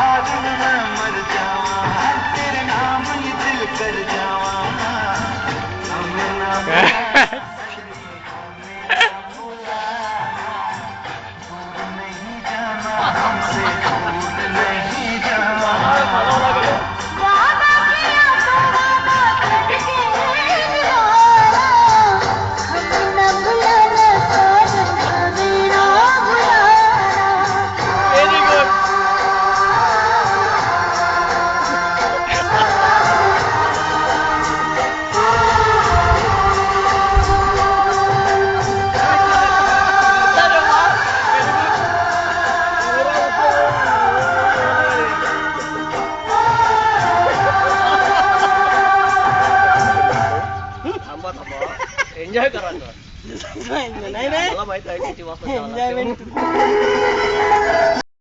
याद में मैं मर जावा, तेरे नाम ही दिल कर जावा, हमें ना बुलाना, दूर नहीं जाना, हमसे दूर नहीं जाना। एन्जॉय करा नाही नाही मला माहित आहे किती वाजता एन्जॉयमेंट